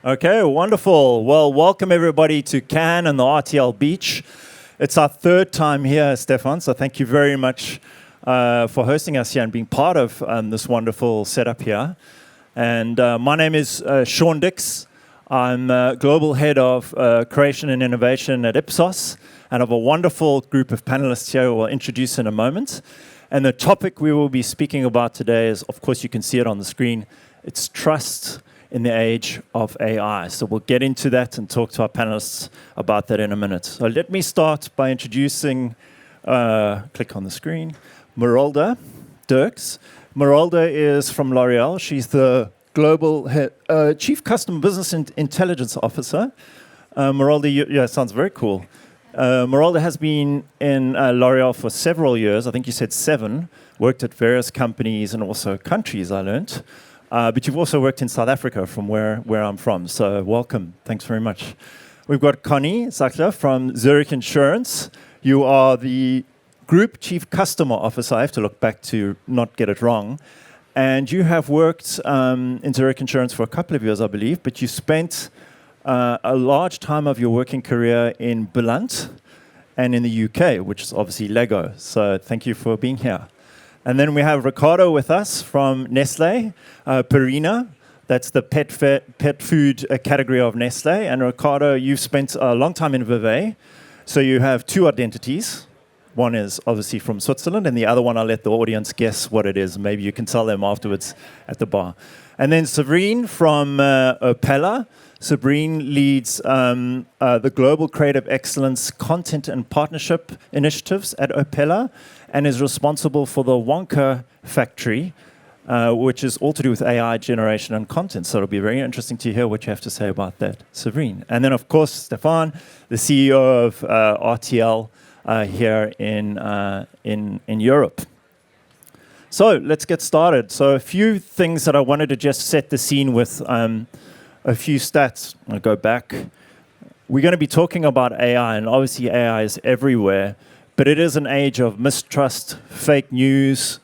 Okay, wonderful. Well, welcome everybody to Cannes and the RTL Beach. It's our third time here, Stefan, so thank you very much for hosting us here and being part of this wonderful setup here. And my name is Sean Dix. I'm Global Head of Creation and Innovation at Ipsos, and I have a wonderful group of panelists here who I'll introduce in a moment. And the topic we will be speaking about today is, of course, you can see it on the screen, it's trust in the age of AI. So we'll get into that and talk to our panelists about that in a minute. So let me start by introducing, click on the screen, Merolda Dirks. Merolda is from L'Oreal. She's the Global Chief Customer Business Intelligence Officer. Merolda, yeah, sounds very cool. Merolda has been in L'Oreal for several years. I think you said 7. Worked at various companies and also countries, I learned. But you've also worked in South Africa, from where I'm from. So welcome. Thanks very much. We've got Connie Sackler from Zurich Insurance. You are the Group Chief Customer Officer. I have to look back to not get it wrong. And you have worked in Zurich Insurance for a couple of years, I believe, but you spent a large time of your working career in Belant and in the UK, which is obviously Lego. So thank you for being here. And then we have Ricardo with us from Nestlé, Purina. That's the pet food category of Nestlé. And Ricardo, you've spent a long time in Vevey. So you have 2 identities. One is obviously from Switzerland, and the other one I'll let the audience guess what it is. Maybe you can tell them afterwards at the bar. And then Sabrine from Opella. Sabrine leads the Global Creative Excellence Content and Partnership Initiatives at Opella and is responsible for the Wonka Factory, which is all to do with AI generation and content. So it'll be very interesting to hear what you have to say about that, Sabrine. And then, of course, Stefan, the CEO of RTL here in Europe. So let's get started. So a few things that I wanted to just set the scene with. A few stats. I'll go back. We're going to be talking about AI, and obviously AI is everywhere, but it is an age of mistrust, fake news,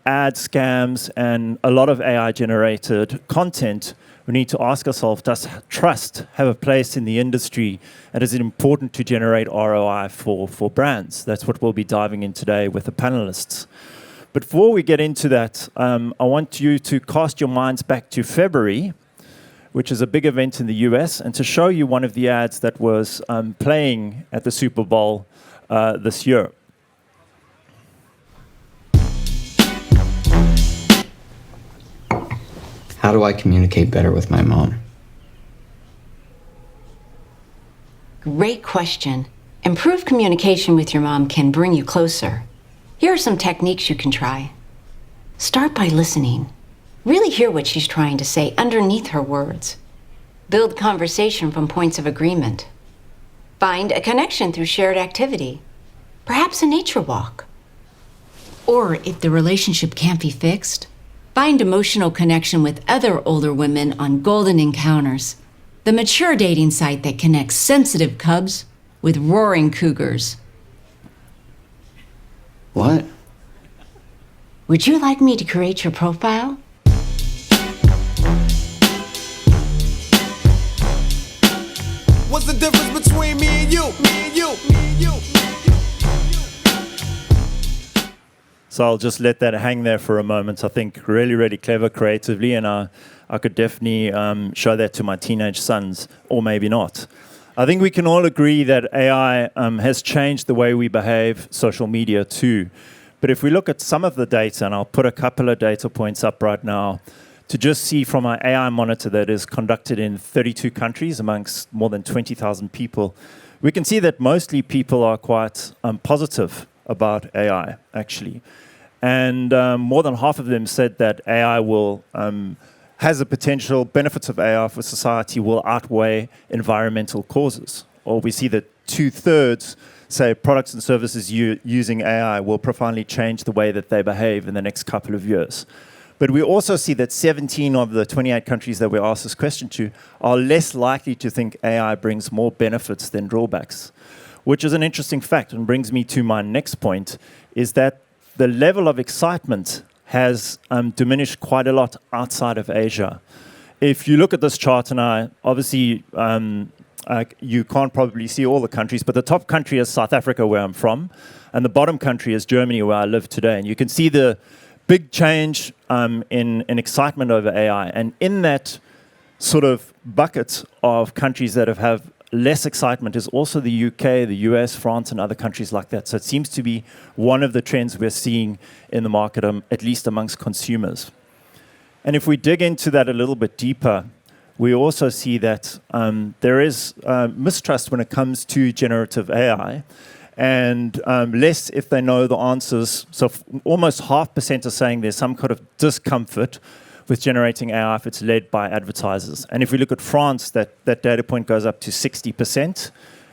ad scams, and a lot of AI-generated content. We need to ask ourselves, does trust have a place in the industry, and is it important to generate ROI for brands? That's what we'll be diving in today with the panelists. But before we get into that, I want you to cast your minds back to February, which is a big event in the US, and to show you one of the ads that was playing at the Super Bowl this year. How do I communicate better with my mom? Great question. Improved communication with your mom can bring you closer. Here are some techniques you can try. Start by listening. Really hear what she's trying to say underneath her words. Build conversation from points of agreement. Find a connection through shared activity, perhaps a nature walk. Or if the relationship can't be fixed, find emotional connection with other older women on Golden Encounters, the mature dating site that connects sensitive cubs with roaring cougars. What? Would you like me to create your profile? What's the difference between me and you? Me and you, me and you. So I'll just let that hang there for a moment. I think really, really clever creatively, and I could definitely show that to my teenage sons, or maybe not. I think we can all agree that AI has changed the way we behave, social media too. But if we look at some of the data, and I'll put a couple of data points up right now, to just see from our AI monitor that is conducted in 32 countries amongst more than 20,000 people, we can see that mostly people are quite positive about AI, actually. And more than half of them said that AI has a potential, benefits of AI for society will outweigh environmental causes. Or we see that 2/3 say products and services using AI will profoundly change the way that they behave in the next couple of years. But we also see that 17 of the 28 countries that we asked this question to are less likely to think AI brings more benefits than drawbacks, which is an interesting fact and brings me to my next point, is that the level of excitement has diminished quite a lot outside of Asia. if you look at this chart, and obviously you can't probably see all the countries, but the top country is South Africa, where I'm from, and the bottom country is Germany, where I live today. And you can see the big change in excitement over AI. And in that sort of bucket of countries that have less excitement is also the UK, the US, France, and other countries like that. So it seems to be one of the trends we're seeing in the market, at least amongst consumers. And if we dig into that a little bit deeper, we also see that there is mistrust when it comes to generative AI, and less if they know the answers. So almost 0.5% are saying there's some kind of discomfort with generating AI if it's led by advertisers. And if we look at France, that data point goes up to 60%,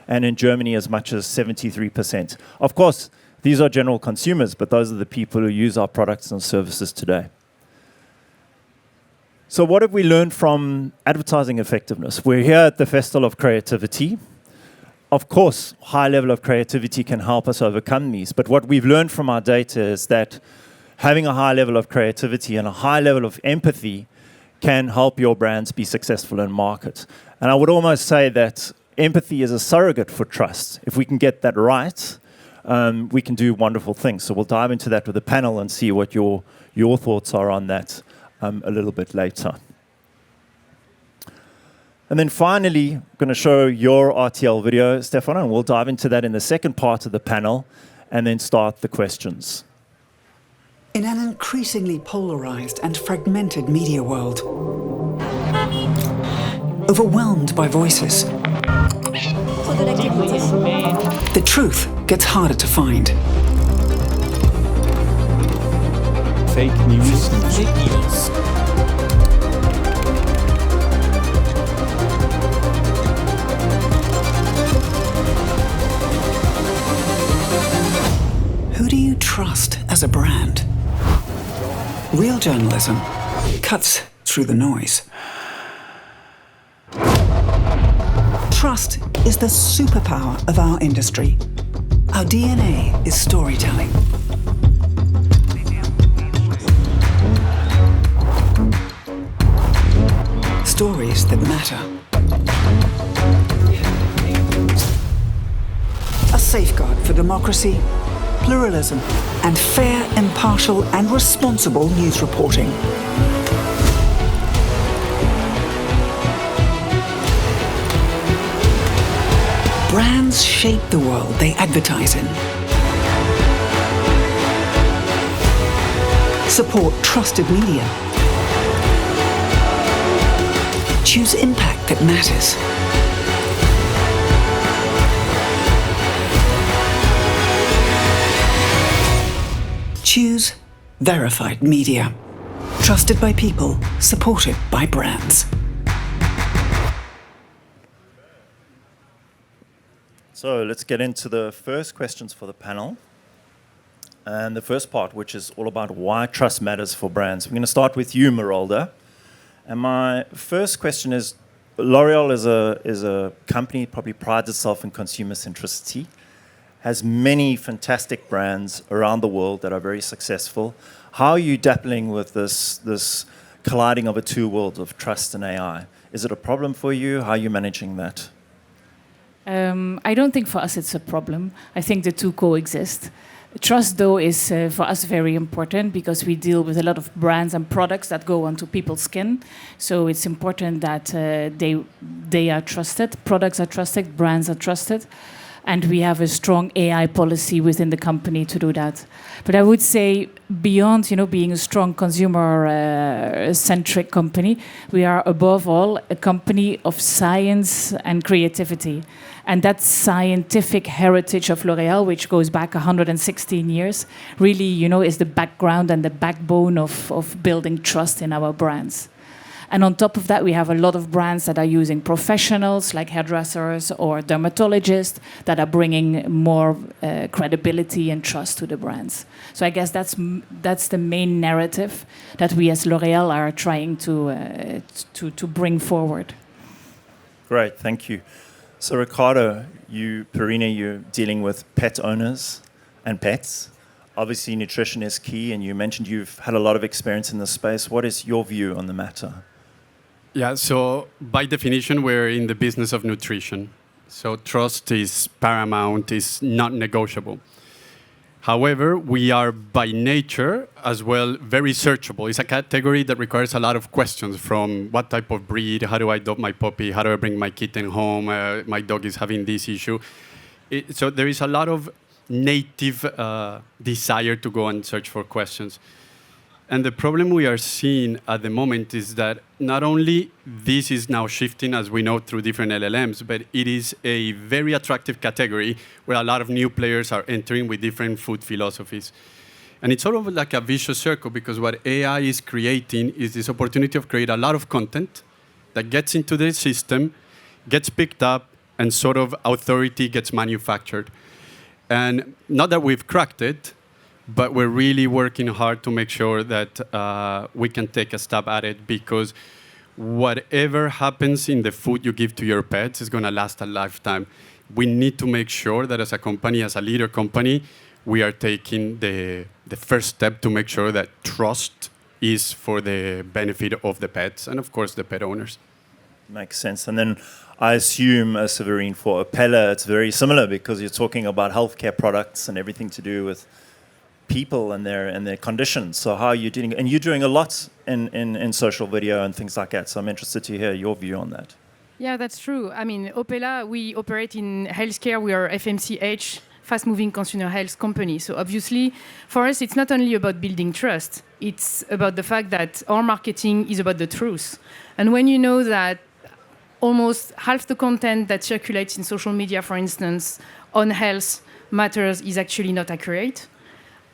and in Germany as much as 73%. Of course, these are general consumers, but those are the people who use our products and services today. So what have we learned from advertising effectiveness? We're here at the Festival of Creativity. Of course, high level of creativity can help us overcome these, but what we've learned from our data is that having a high level of creativity and a high level of empathy can help your brands be successful in market. And I would almost say that empathy is a surrogate for trust. If we can get that right, we can do wonderful things. So we'll dive into that with the panel and see what your thoughts are on that a little bit later. And then finally, I'm going to show your RTL video, Stefan, and we'll dive into that in the second part of the panel and then start the questions. In an increasingly polarized and fragmented media world, overwhelmed by voices, the truth gets harder to find. Fake news. Fake news. Who do you trust as a brand? Real journalism cuts through the noise. Trust is the superpower of our industry. Our DNA is storytelling. Stories that matter. A safeguard for democracy, pluralism, and fair, impartial, and responsible news reporting. Brands shape the world they advertise in. Support trusted media. Choose impact that matters. Choose verified media. Trusted by people, supported by brands. So let's get into the first questions for the panel. And the first part, which is all about why trust matters for brands. We're going to start with you, Merolda. And my first question is, L'Oreal is a company that probably prides itself in consumer centricity, has many fantastic brands around the world that are very successful. How are you dappling with this colliding of the two worlds of trust and AI? Is it a problem for you? How are you managing that? I don't think for us it's a problem. I think the two coexist. Trust, though, is for us very important because we deal with a lot of brands and products that go onto people's skin. So it's important that they are trusted, products are trusted, brands are trusted. And we have a strong AI policy within the company to do that. But I would say beyond, being a strong consumer-centric company, we are above all a company of science and creativity. And that scientific heritage of L'Oréal, which goes back 116 years, really, is the background and the backbone of building trust in our brands. And on top of that, we have a lot of brands that are using professionals like hairdressers or dermatologists that are bringing more credibility and trust to the brands. So I guess that's the main narrative that we as L'Oréal are trying to bring forward. Great, thank you. So Ricardo, Perrine, you're dealing with pet owners and pets. Obviously, nutrition is key, and you mentioned you've had a lot of experience in this space. What is your view on the matter? Yeah, so by definition, we're in the business of nutrition. So trust is paramount, is not negotiable. However, we are by nature as well very searchable. It's a category that requires a lot of questions, from what type of breed, how do I adopt my puppy, how do I bring my kitten home, my dog is having this issue. So there is a lot of native desire to go and search for questions. And the problem we are seeing at the moment is that not only this is now shifting, as we know, through different LLMs, but it is a very attractive category where a lot of new players are entering with different food philosophies. And it's sort of like a vicious circle, because what AI is creating is this opportunity of create a lot of content that gets into the system, gets picked up, and sort of authority gets manufactured. And not that we've cracked it, but we're really working hard to make sure that we can take a stab at it, because whatever happens in the food you give to your pets is going to last a lifetime. We need to make sure that as a company, as a leader company, we are taking the first step to make sure that trust is for the benefit of the pets and, of course, the pet owners. Makes sense. And then I assume, Severine, for Opella, it's very similar, because you're talking about healthcare products and everything to do with people and their conditions. So how are you dealing? And you're doing a lot in social video and things like that. So I'm interested to hear your view on that. Yeah, that's true. I mean, Opella, we operate in healthcare. We are FMCH, fast-moving consumer health company. So obviously, for us, it's not only about building trust. It's about the fact that our marketing is about the truth. And when you know that almost half the content that circulates in social media, for instance, on health matters is actually not accurate,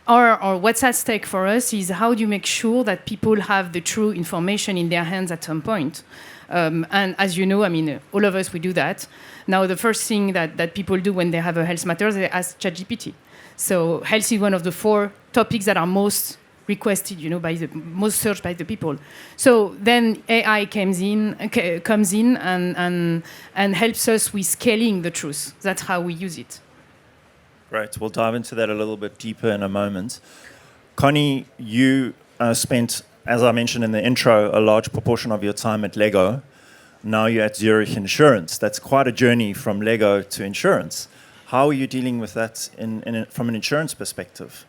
or what's at stake for us is how do you make sure that people have the true information in their hands at some point. And as you know, I mean, all of us, we do that. Now, the first thing that people do when they have a health matter, they ask ChatGPT. So health is one of the 4 topics that are most requested, most searched by the people. So then AI comes in and helps us with scaling the truth. That's how we use it. Great. We'll dive into that a little bit deeper in a moment. Connie, you spent, as I mentioned in the intro, a large proportion of your time at Lego. Now you're at Zurich Insurance. That's quite a journey from Lego to insurance. How are you dealing with that from an insurance perspective?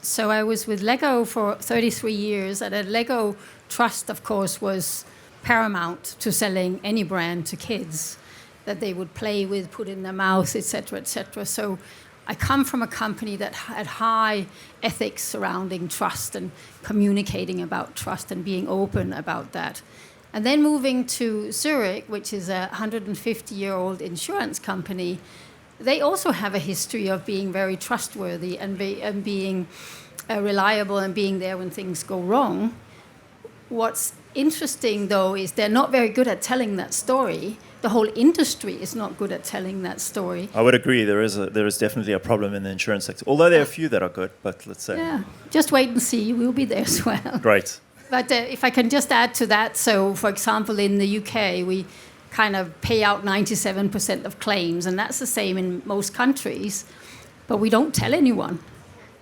So I was with Lego for 33 years, and at Lego, trust, of course, was paramount to selling any brand to kids that they would play with, put in their mouth, etc., etc. So I come from a company that had high ethics surrounding trust and communicating about trust and being open about that. And then moving to Zurich, which is a 150-year-old insurance company, they also have a history of being very trustworthy and being reliable and being there when things go wrong. What's interesting, though, is they're not very good at telling that story. The whole industry is not good at telling that story. I would agree. There is definitely a problem in the insurance sector, although there are a few that are good, but let's say. Yeah, just wait and see. We'll be there as well. Great. But if I can just add to that, so, for example, in the UK, we kind of pay out 97% of claims, and that's the same in most countries, but we don't tell anyone.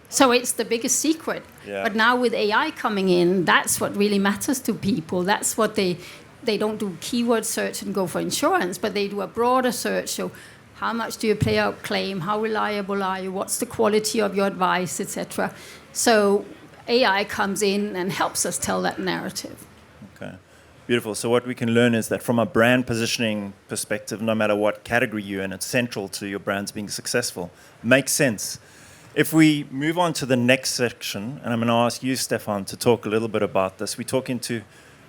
So it's the biggest secret. Yeah. But now with AI coming in, that's what really matters to people. That's what they don't do keyword search and go for insurance, but they do a broader search. So how much do you pay out claim? How reliable are you? What's the quality of your advice, etc. So AI comes in and helps us tell that narrative. Okay. Beautiful. So what we can learn is that from a brand positioning perspective, no matter what category you're in, it's central to your brands being successful. Makes sense. If we move on to the next section, and I'm going to ask you, Stefan, to talk a little bit about this. We talk into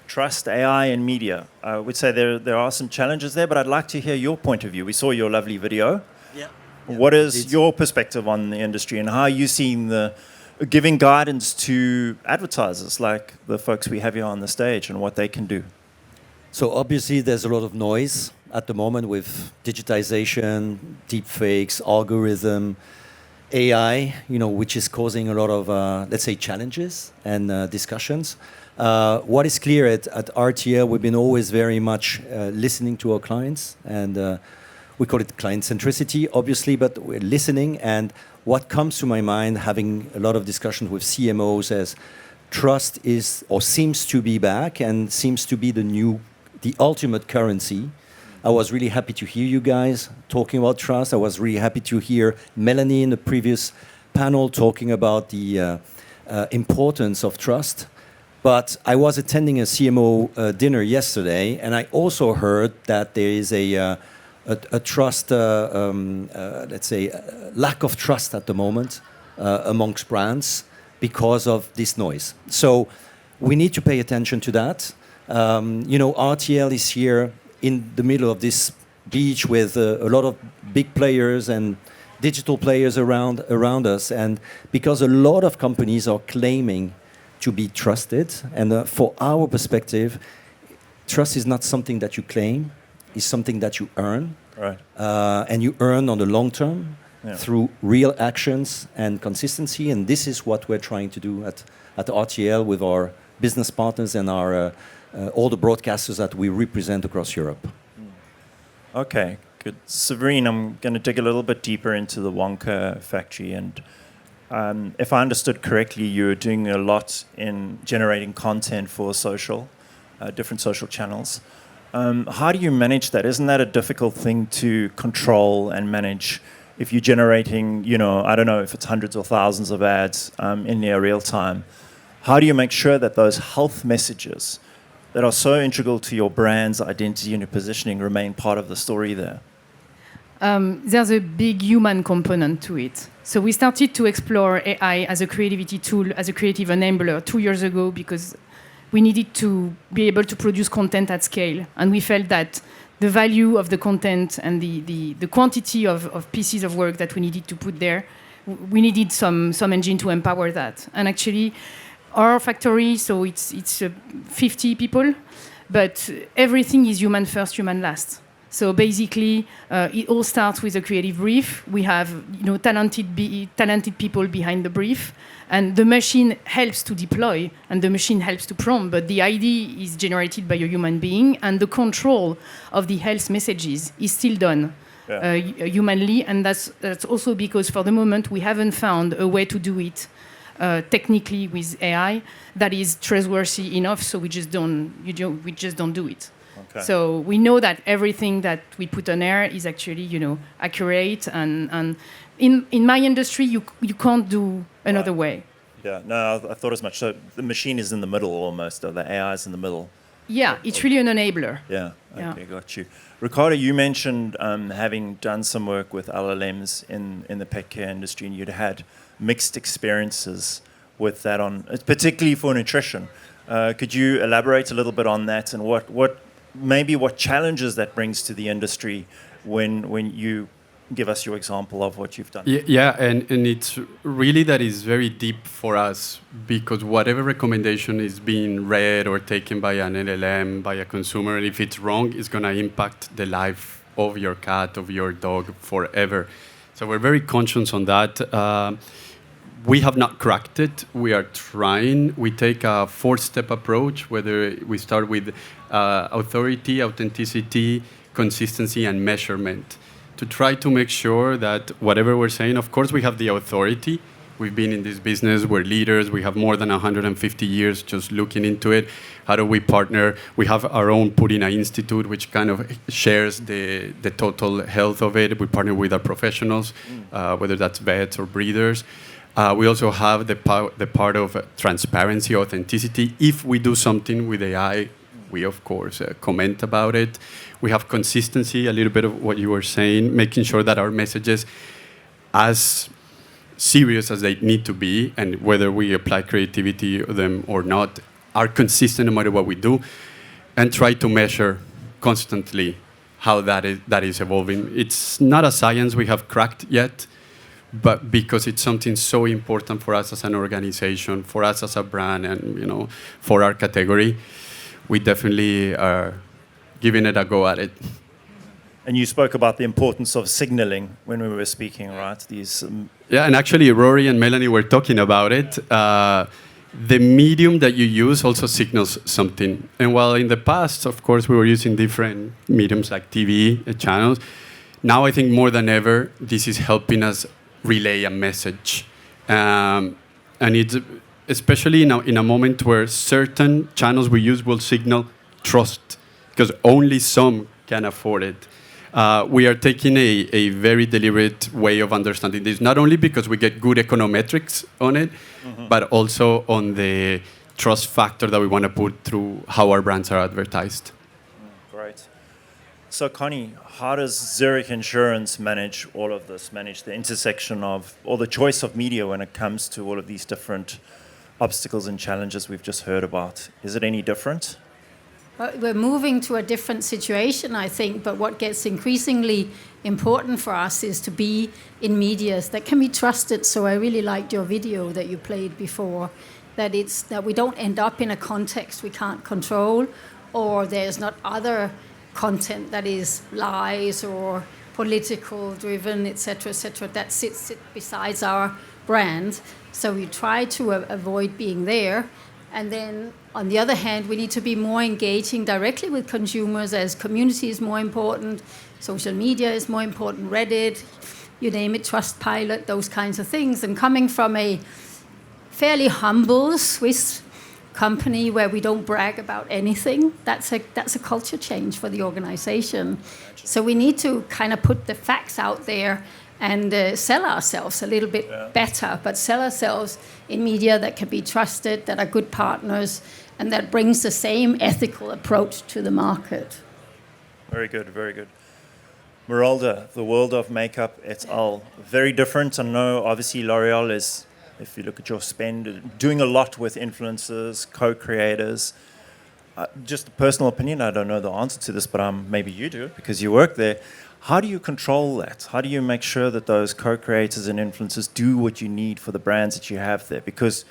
trust, AI, and media. I would say there are some challenges there, but I'd like to hear your point of view. We saw your lovely video. Yeah. What is your perspective on the industry, and how are you seeing giving guidance to advertisers like the folks we have here on the stage and what they can do? So obviously there's a lot of noise at the moment with digitization, deepfakes, algorithm, AI, which is causing a lot of, let's say, challenges and discussions. What is clear at RTL, we've been always very much listening to our clients, and we call it client centricity, obviously, but we're listening. And what comes to my mind, having a lot of discussions with CMOs, as trust is or seems to be back and seems to be the ultimate currency. I was really happy to hear you guys talking about trust. I was really happy to hear Melanie in the previous panel talking about the importance of trust. But I was attending a CMO dinner yesterday, and I also heard that there is a trust, let's say, lack of trust at the moment amongst brands because of this noise. So we need to pay attention to that. RTL is here in the middle of this beach with a lot of big players and digital players around us, and because a lot of companies are claiming to be trusted, and for our perspective, trust is not something that you claim, it's something that you earn, right? And you earn on the long term through real actions and consistency, and this is what we're trying to do at RTL with our business partners and our all the broadcasters that we represent across Europe. Okay, good. Séverine, I'm going to dig a little bit deeper into the Wonka factory, and if I understood correctly, you're doing a lot in generating content for social, different social channels. How do you manage that? Isn't that a difficult thing to control and manage if you're generating, I don't know if it's hundreds or thousands of ads in near real time? How do you make sure that those health messages that are so integral to your brand's identity and your positioning remain part of the story there? There's a big human component to it. So we started to explore AI as a creativity tool, as a creative enabler 2 years ago, because we needed to be able to produce content at scale. And we felt that the value of the content and the quantity of pieces of work that we needed to put there, we needed some engine to empower that. And actually, our factory, so it's 50 people, but everything is human first, human last. So basically, it all starts with a creative brief. We have talented people behind the brief, and the machine helps to deploy, and the machine helps to prompt, but the idea is generated by a human being, and the control of the health messages is still done humanly, and that's also because for the moment we haven't found a way to do it technically with AI that is trustworthy enough, so we just don't do it. Okay. So we know that everything that we put on air is actually, accurate, and in my industry, you can't do another way. Yeah, no, I thought as much. So the machine is in the middle almost, or the AI is in the middle. Yeah, it's really an enabler. Yeah, okay, got you. Ricardo, you mentioned having done some work with LLMs in the pet care industry, and you'd had mixed experiences with that, particularly for nutrition. Could you elaborate a little bit on that, and what challenges that brings to the industry when you give us your example of what you've done? Yeah, and it's really that is very deep for us, because whatever recommendation is being read or taken by an LLM, by a consumer, if it's wrong, it's going to impact the life of your cat, of your dog forever. So we're very conscious on that. We have not cracked it. We are trying. We take a 4-step approach, whether we start with authority, authenticity, consistency, and measurement, to try to make sure that whatever we're saying, of course, we have the authority. We've been in this business. We're leaders. We have more than 150 years just looking into it. How do we partner? We have our own Purina Institute, which kind of shares the total health of it. We partner with our professionals, whether that's vets or breeders. We also have the part of transparency, authenticity. If we do something with AI, we, of course, comment about it. We have consistency, a little bit of what you were saying, making sure that our messages, as serious as they need to be, and whether we apply creativity to them or not, are consistent no matter what we do, and try to measure constantly how that is evolving. It's not a science we have cracked yet, but because it's something so important for us as an organization, for us as a brand, and for our category, we definitely are giving it a go at it. And you spoke about the importance of signaling when we were speaking, right? Yeah, and actually Rory and Melanie were talking about it. The medium that you use also signals something. And while in the past, of course, we were using different mediums like TV channels, now I think more than ever, this is helping us relay a message. And especially in a moment where certain channels we use will signal trust, because only some can afford it. We are taking a very deliberate way of understanding this, not only because we get good econometrics on it, but also on the trust factor that we want to put through how our brands are advertised. Great. So, Connie, how does Zurich Insurance manage all of this, manage the intersection of, or the choice of media when it comes to all of these different obstacles and challenges we've just heard about? Is it any different? Well, we're moving to a different situation, I think, but what gets increasingly important for us is to be in medias that can be trusted. So I really liked your video that you played before, that we don't end up in a context we can't control, or there's not other content that is lies or political driven, etc., that sits besides our brand. So we try to avoid being there. And then, on the other hand, we need to be more engaging directly with consumers, as community is more important, social media is more important, Reddit, you name it, Trustpilot, those kinds of things. And coming from a fairly humble Swiss company where we don't brag about anything, that's a culture change for the organization. So we need to kind of put the facts out there and sell ourselves a little bit better, but sell ourselves in media that can be trusted, that are good partners, and that brings the same ethical approach to the market. Very good, very good. Meralda, the world of makeup, it's all very different. I know, obviously, L'Oreal is, if you look at your spend, doing a lot with influencers, co-creators. Just a personal opinion, I don't know the answer to this, but maybe you do, because you work there. How do you control that? How do you make sure that those co-creators and influencers do what you need for the brands that you have there? Because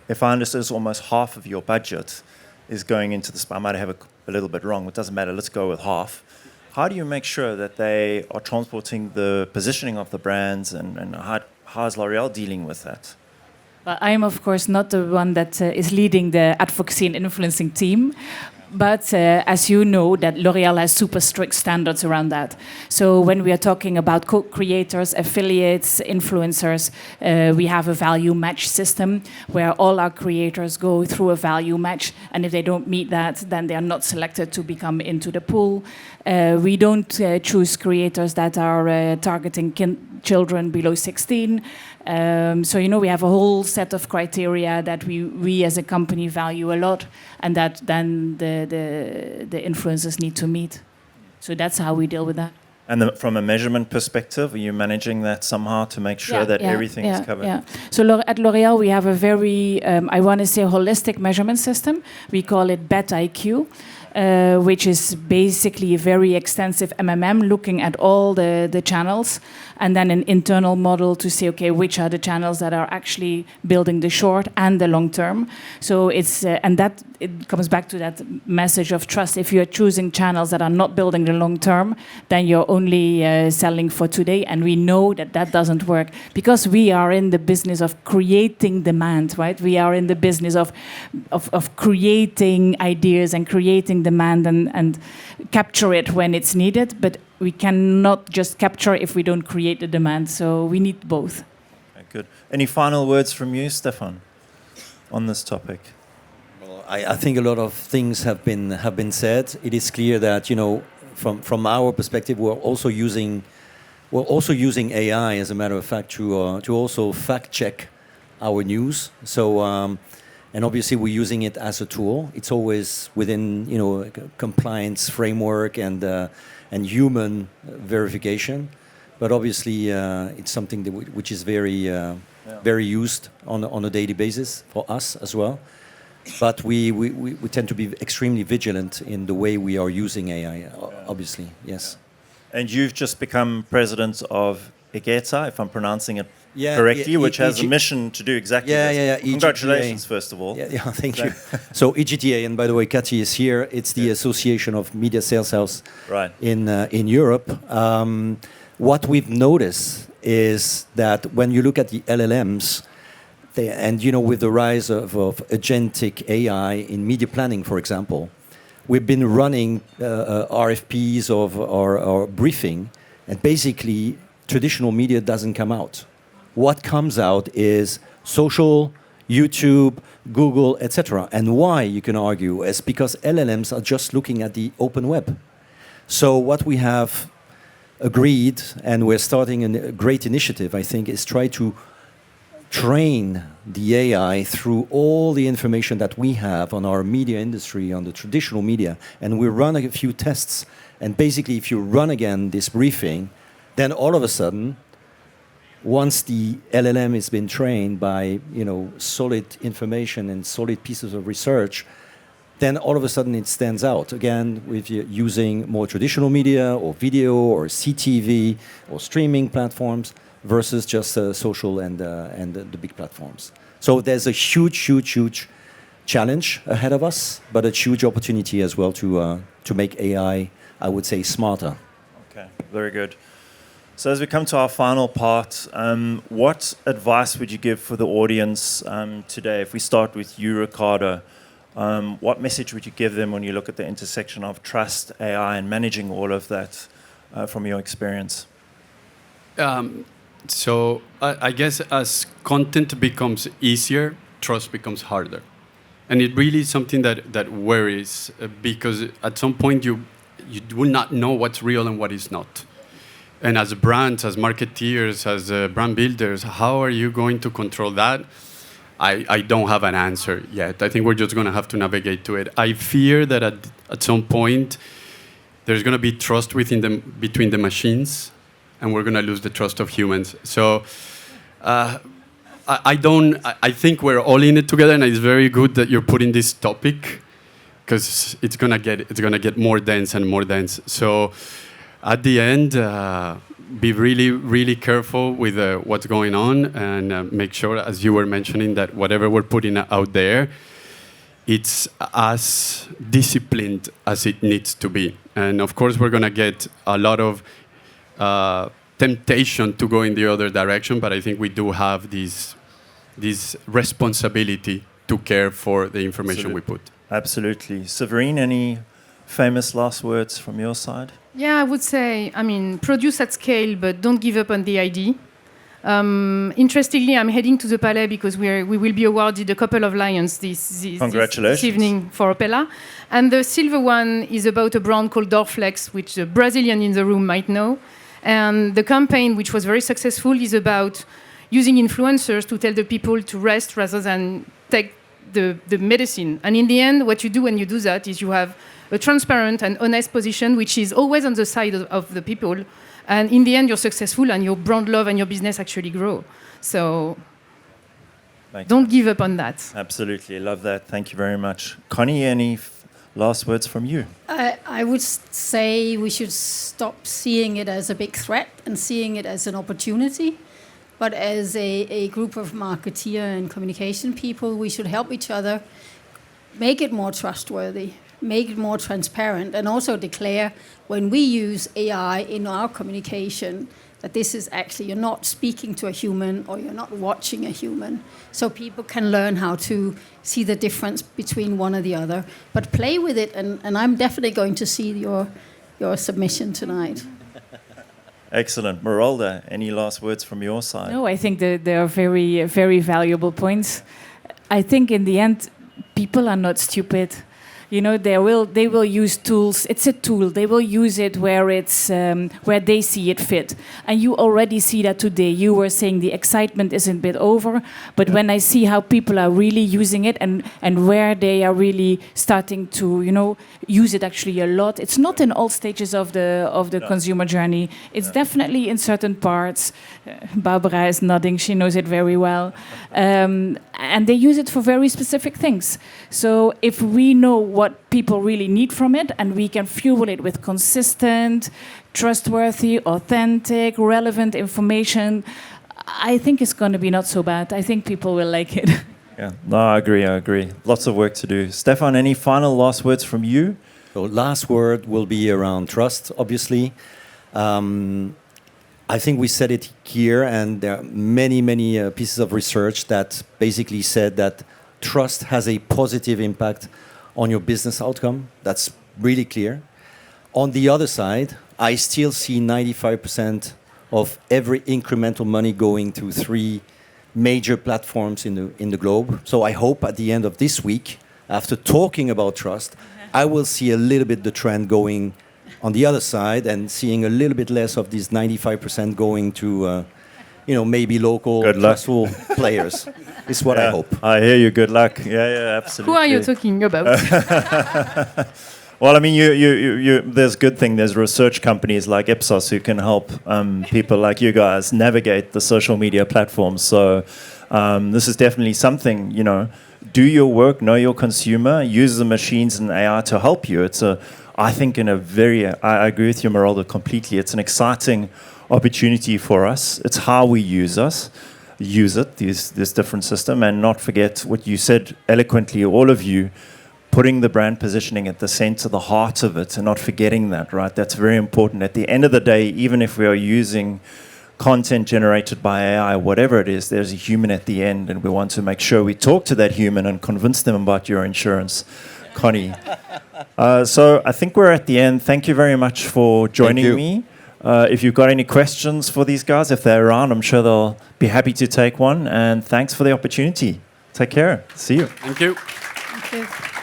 if I understand, it's almost half of your budget is going into this. I might have a little bit wrong. It doesn't matter. Let's go with half. How do you make sure that they are transporting the positioning of the brands, and how is L'Oreal dealing with that? Well, I'm, of course, not the one that is leading the advocacy and influencing team. But as you know, that L'Oréal has super strict standards around that. So when we are talking about co-creators, affiliates, influencers, we have a value match system where all our creators go through a value match. And if they don't meet that, then they are not selected to become into the pool. We don't choose creators that are targeting children below 16. So, we have a whole set of criteria that we as a company value a lot, and that then the influencers need to meet. So that's how we deal with that. And from a measurement perspective, are you managing that somehow to make sure that everything is covered? Yeah. So at L'Oréal, we have a very, I want to say, holistic measurement system. We call it BET-IQ. Which is basically a very extensive MMM looking at all the channels, and then an internal model to say, okay, which are the channels that are actually building the short and the long term. So it's and that it comes back to that message of trust. If you're choosing channels that are not building the long term, then you're only selling for today, and we know that doesn't work because we are in the business of creating demand, right? We are in the business of creating ideas and creating demand and capture it when it's needed, but we cannot just capture if we don't create the demand. So we need both. Okay, good. Any final words from you, Stefan, on this topic? Well, I think a lot of things have been said. It is clear that from our perspective, we're also using AI, as a matter of fact, to also fact check our news. So. And obviously, we're using it as a tool. It's always within, a compliance framework and human verification. But obviously, it's something which is very used on a daily basis for us as well. But we tend to be extremely vigilant in the way we are using AI. Obviously, yes. And you've just become president of IGETA, if I'm pronouncing it correctly, which has a mission to do exactly this. Congratulations, first of all. Yeah, thank you. So IGTA, and by the way, Cathy is here. It's the Association of Media Sales House in Europe. What we've noticed is that when you look at the LLMs, with the rise of agentic AI in media planning, for example, we've been running RFPs or briefing, and basically traditional media doesn't come out. What comes out is social, YouTube, Google, etc. And why, you can argue, is because LLMs are just looking at the open web. So what we have agreed, and we're starting a great initiative, I think, is try to train the AI through all the information that we have on our media industry, on the traditional media, and we run a few tests. And basically, if you run again this briefing, then all of a sudden, once the LLM has been trained by solid information and solid pieces of research, then all of a sudden it stands out. Again, with using more traditional media or video or CTV or streaming platforms versus just social and the big platforms. So there's a huge challenge ahead of us, but a huge opportunity as well to make AI, I would say, smarter. Okay, very good. So as we come to our final part, what advice would you give for the audience today? If we start with you, Ricardo, what message would you give them when you look at the intersection of trust, AI, and managing all of that from your experience? So I guess as content becomes easier, trust becomes harder. And it really is something that worries because at some point you will not know what's real and what is not. And as brands, as marketeers, as brand builders, how are you going to control that? I don't have an answer yet. I think we're just going to have to navigate to it. I fear that at some point there's going to be trust between the machines, and we're going to lose the trust of humans. So I think we're all in it together, and it's very good that you're putting this topic because it's going to get more dense and more dense. So at the end, be really, really careful with what's going on and make sure, as you were mentioning, that whatever we're putting out there, it's as disciplined as it needs to be. And of course, we're going to get a lot of temptation to go in the other direction, but I think we do have this responsibility to care for the information we put. Absolutely. Séverine, any famous last words from your side? Yeah, I would say, produce at scale, but don't give up on the idea. Interestingly, I'm heading to the Palais because we will be awarded a couple of lions this evening for Opella. And the silver one is about a brand called Dorflex, which the Brazilian in the room might know. And the campaign, which was very successful, is about using influencers to tell the people to rest rather than take the medicine. And in the end, what you do when you do that is you have a transparent and honest position, which is always on the side of the people. And in the end, you're successful and your brand love and your business actually grow. So don't give up on that. Absolutely. Love that. Thank you very much. Connie, any last words from you? I would say we should stop seeing it as a big threat and seeing it as an opportunity. But as a group of marketeer and communication people, we should help each other make it more trustworthy, make it more transparent, and also declare when we use AI in our communication that this is actually, you're not speaking to a human or you're not watching a human. So people can learn how to see the difference between one or the other. But play with it, and I'm definitely going to see your submission tonight. Excellent. Merolda, any last words from your side? No, I think that they are very, very valuable points. I think in the end, people are not stupid. You know, they will use tools. It's a tool. They will use it where it's where they see it fit. And you already see that today. You were saying the excitement is a bit over, but when I see how people are really using it and where they are really starting to, use it actually a lot. It's not in all stages of the consumer journey. It's definitely in certain parts. Barbara is nodding. She knows it very well. And they use it for very specific things. So if we know what people really need from it and we can fuel it with consistent, trustworthy, authentic, relevant information, I think it's going to be not so bad. I think people will like it. Yeah, no, I agree. Lots of work to do. Stefan, any final last words from you? So last word will be around trust, obviously. I think we said it here, and there are many pieces of research that basically said that trust has a positive impact on your business outcome. That's really clear. On the other side, I still see 95% of every incremental money going to three major platforms in the globe. So I hope at the end of this week, after talking about trust, I will see a little bit the trend going on the other side and seeing a little bit less of these 95% going to, maybe local trustful players. Is what I hope. I hear you. Good luck. Yeah, absolutely. Who are you talking about? Well, I mean, there's good thing. There's research companies like Ipsos who can help people like you guys navigate the social media platforms. So this is definitely something, do your work, know your consumer, use the machines and AI to help you. I think I agree with you, Meralda, completely. It's an exciting opportunity for us. It's how we use it, this different system, and not forget what you said eloquently, all of you, putting the brand positioning at the center, the heart of it, and not forgetting that, right? That's very important. At the end of the day, even if we are using content generated by AI, whatever it is, there's a human at the end, and we want to make sure we talk to that human and convince them about your insurance. Connie. So I think we're at the end. Thank you very much for joining me. If you've got any questions for these guys, if they're around, I'm sure they'll be happy to take one. And thanks for the opportunity. Take care. See you. Thank you. Thank you.